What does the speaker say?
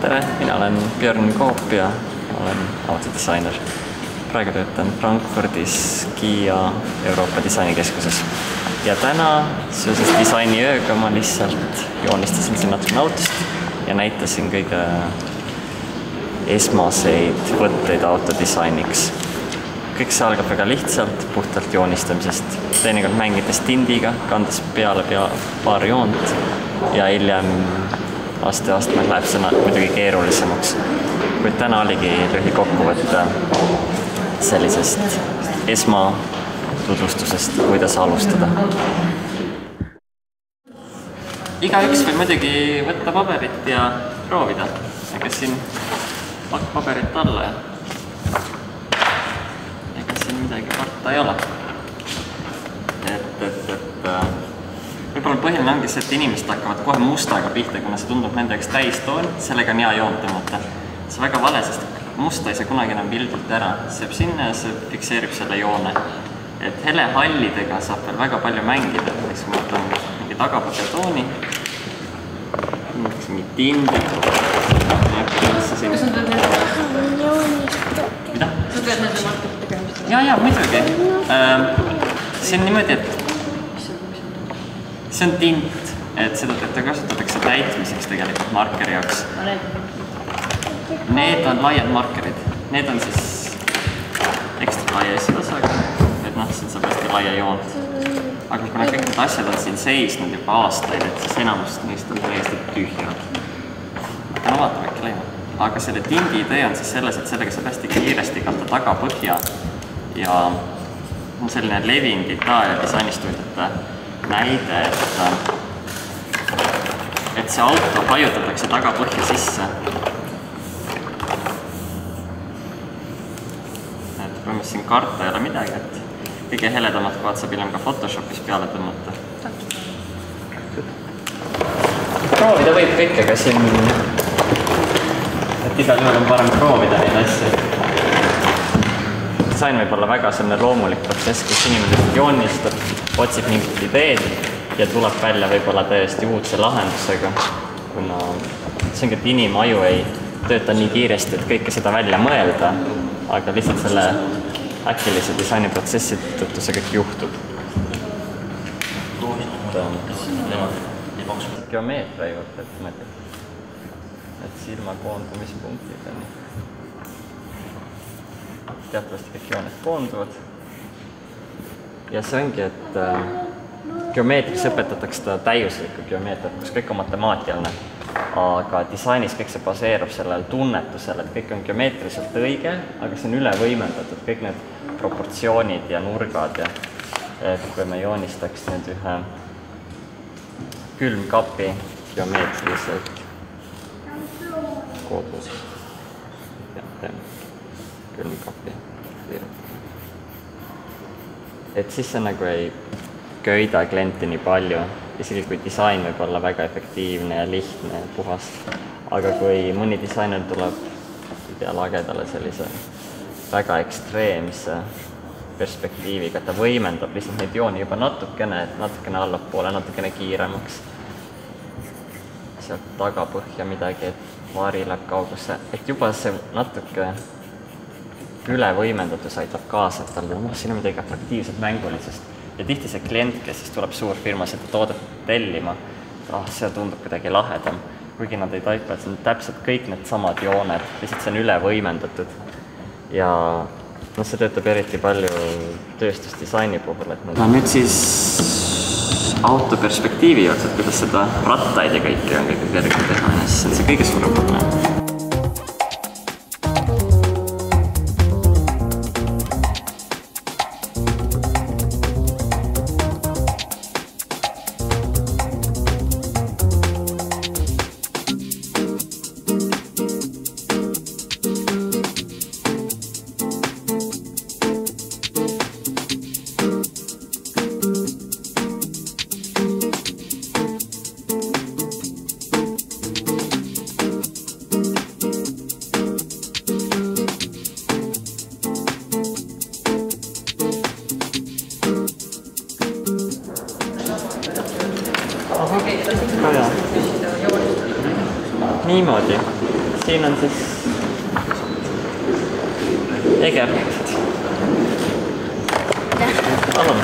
Tere, mina olen Björn Koop ja olen autodisainer. Praegu töötan Frankfurdis Kia Euroopa disainikeskuses. Ja täna seoses disainiööga ma lihtsalt joonistasin siin natukene autost ja näitasin kõige esmaseid võtteid autodisainiks. Kõik see algab väga lihtsalt, puhtalt joonistamisest. Teinekord mängides tindiga, kandes peale paar joont ja hiljem aste-astmel läheb see muidugi keerulisemaks. Kuid täna oligi lühikokkuvõte sellisest esmatutvustusest, kuidas alustada. Igaüks võib muidugi võtta paberit ja proovida. Ega siin pakk paberit alla ja ega siin midagi karta ei ole. Võib-olla põhiline ongi see, et inimesed hakkavad kohe mustaga pihta, kuna see tundub nende jaoks täistoon, sellega on hea joont tõmmata. See on väga vale, sest musta ei saa kunagi enam pildilt ära. See jääb sinna ja see fikseerib selle joone. Et helehallidega saab veel väga palju mängida. Näiteks ma võtan mingi tagapõhja tooni. Mingi tindi. Kas on tead need joonistada? Mida? Sa tead nende markete tegemist? Jaa, muidugi. See on niimoodi, et see on tint, et seda kasutatakse täitmiseks tegelikult markeri jaoks. Need on laiad markerid. Need on siis ekstra laia esiosaga, et siin saab hästi laia joont. Aga kuna kõik need asjad on siin seisnud juba aastaid, et siis enamust neist on täiesti tühjad. Aga no vaatame äkki läima. Aga selle tindi idee on siis selles, et sellega saab hästi kiiresti kanda tagapõhja ja on selline levinud Itaalia disainistuudjate näide, et see auto hajutatakse tagapõhja sisse. Et põhimõtteliselt siin karta ei ole midagi, et kõige heledamad kohad saab hiljem ka Photoshopis peale tõmmata. Proovida võib kõik, aga siin igal juhul on parem proovida neid asju. Disain võib olla väga selline loomulik protsess, kus inimene joonistab, otsib mingit ideed ja tuleb välja võib-olla täiesti uudse lahendusega, kuna see ongi, et inimaju ei tööta nii kiiresti, et kõike seda välja mõelda, aga lihtsalt selle äkilise disainiprotsessi tõttu see kõik juhtub. Geomeetria juurde, et mõtled, et silma koondumispunktid on teatavasti kõik jooned koonduvad. Ja see ongi, et geomeetris õpetatakse ta täiuslikku geomeetriat, kus kõik on matemaatiline, aga disainis kõik see baseerub sellel tunnetusel, et kõik on geomeetriliselt õige, aga see on üle võimendatud, kõik need proportsioonid ja nurgad ja et kui me joonistaks nüüd ühe külmkapi geomeetriliselt kodus ja teeme külmkapi et siis see nagu ei köida klienti nii palju, isegi kui disain võib olla väga efektiivne ja lihtne ja puhas. Aga kui mõni disainer tuleb lagedale sellise väga ekstreemse perspektiiviga, ta võimendab lihtsalt neid jooni juba natukene allapoole, natukene kiiremaks. Sealt tagapõhja midagi, et vari läheb kaugusse, et juba see natuke üle võimendatus aitab kaasa, et tal siin on midagi atraktiivselt mängulisest. Ja tihti see klient, kes siis tuleb suurfirma seda toodet tellima, see tundub kuidagi lahedam, kuigi nad ei taipa, et see on täpselt kõik need samad jooned, lihtsalt see on üle võimendatud. Ja see töötab eriti palju tööstusdisaini puhul. Nüüd siis auto perspektiivi jaoks, et kuidas seda rattaid ja kõike on kõige kergem teha, see on see kõige suurem probleem. hea. Niimoodi. Siin on siis Egert. Palun.